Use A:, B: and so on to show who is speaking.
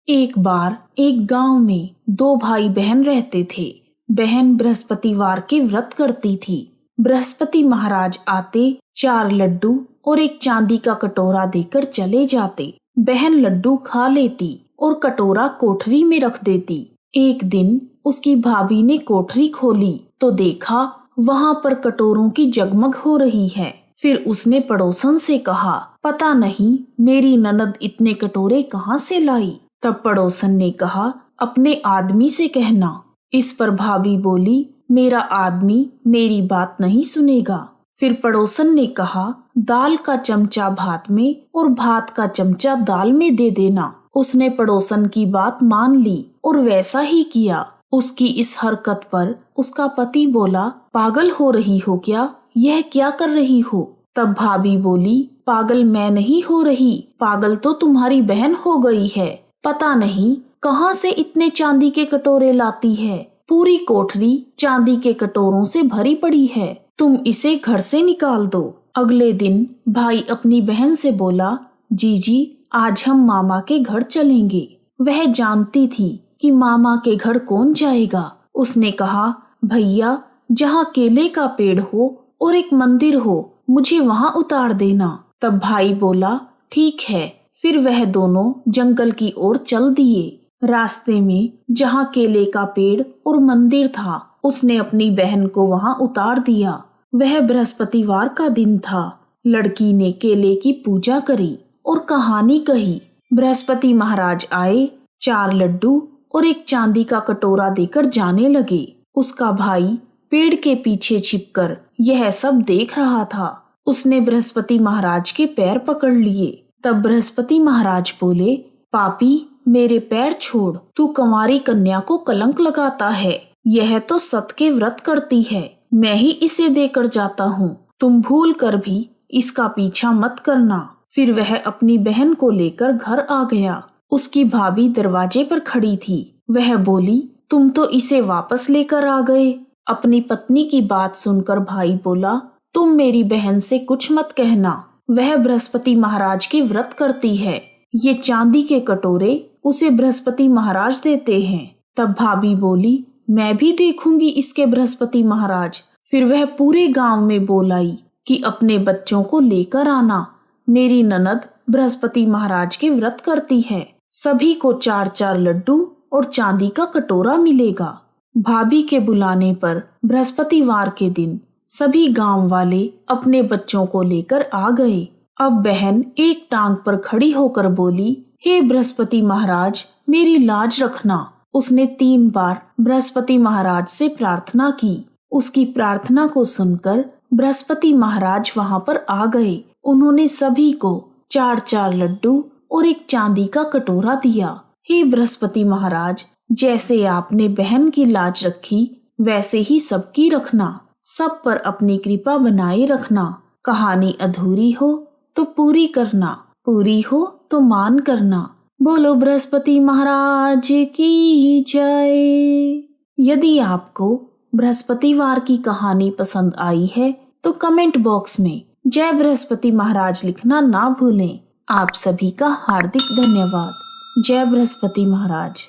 A: एक बार एक गांव में दो भाई बहन रहते थे। बहन बृहस्पतिवार के व्रत करती थी। बृहस्पति महाराज आते, 4 लड्डू और एक चांदी का कटोरा देकर चले जाते। बहन लड्डू खा लेती और कटोरा कोठरी में रख देती। एक दिन उसकी भाभी ने कोठरी खोली तो देखा वहां पर कटोरों की जगमग हो रही है। फिर उसने पड़ोसन से कहा, पता नहीं मेरी ननद इतने कटोरे कहाँ से लाई। तब पड़ोसन ने कहा, अपने आदमी से कहना। इस पर भाभी बोली, मेरा आदमी मेरी बात नहीं सुनेगा। फिर पड़ोसन ने कहा, दाल का चमचा भात में और भात का चमचा दाल में दे देना। उसने पड़ोसन की बात मान ली और वैसा ही किया। उसकी इस हरकत पर उसका पति बोला, पागल हो रही हो क्या? यह क्या कर रही हो? तब भाभी बोली, पागल मैं नहीं हो रही, पागल तो तुम्हारी बहन हो गई है। पता नहीं कहाँ से इतने चांदी के कटोरे लाती है। पूरी कोठरी चांदी के कटोरों से भरी पड़ी है। तुम इसे घर से निकाल दो। अगले दिन भाई अपनी बहन से बोला, जीजी आज हम मामा के घर चलेंगे। वह जानती थी कि मामा के घर कौन जाएगा। उसने कहा, भैया जहाँ केले का पेड़ हो और एक मंदिर हो, मुझे वहाँ उतार देना। तब भाई बोला, ठीक है। फिर वह दोनों जंगल की ओर चल दिए। रास्ते में जहाँ केले का पेड़ और मंदिर था, उसने अपनी बहन को वहाँ उतार दिया। वह बृहस्पतिवार का दिन था। लड़की ने केले की पूजा करी और कहानी कही। बृहस्पति महाराज आए, 4 लड्डू और एक चांदी का कटोरा देकर जाने लगे। उसका भाई पेड़ के पीछे छिपकर यह सब देख रहा था। उसने बृहस्पति महाराज के पैर पकड़ लिए। तब बृहस्पति महाराज बोले, पापी मेरे पैर छोड़, तू कंवारी कन्या को कलंक लगाता है। यह तो सत के व्रत करती है, मैं ही इसे देकर जाता हूँ। तुम भूल कर भी इसका पीछा मत करना। फिर वह अपनी बहन को लेकर घर आ गया। उसकी भाभी दरवाजे पर खड़ी थी। वह बोली, तुम तो इसे वापस लेकर आ गए। अपनी पत्नी की बात सुनकर भाई बोला, तुम मेरी बहन से कुछ मत कहना, वह बृहस्पति महाराज के व्रत करती है। ये चांदी के कटोरे उसे बृहस्पति महाराज देते हैं। तब भाभी बोली, मैं भी देखूंगी इसके बृहस्पति महाराज। फिर वह पूरे गांव में बोल आई कि अपने बच्चों को लेकर आना, मेरी ननद बृहस्पति महाराज के व्रत करती है। सभी को 4-4 लड्डू और चांदी का कटोरा मिलेगा। भाभी के बुलाने पर बृहस्पतिवार के दिन सभी गांव वाले अपने बच्चों को लेकर आ गए। अब बहन एक टांग पर खड़ी होकर बोली, हे बृहस्पति महाराज मेरी लाज रखना। उसने 3 बार बृहस्पति महाराज से प्रार्थना की। उसकी प्रार्थना को सुनकर बृहस्पति महाराज वहां पर आ गए। उन्होंने सभी को 4-4 लड्डू और एक चांदी का कटोरा दिया। हे बृहस्पति महाराज, जैसे आपने बहन की लाज रखी वैसे ही सबकी रखना। सब पर अपनी कृपा बनाए रखना। कहानी अधूरी हो तो पूरी करना, पूरी हो तो मान करना। बोलो बृहस्पति महाराज की जय। यदि आपको बृहस्पतिवार की कहानी पसंद आई है तो कमेंट बॉक्स में जय बृहस्पति महाराज लिखना ना भूलें। आप सभी का हार्दिक धन्यवाद। जय बृहस्पति महाराज।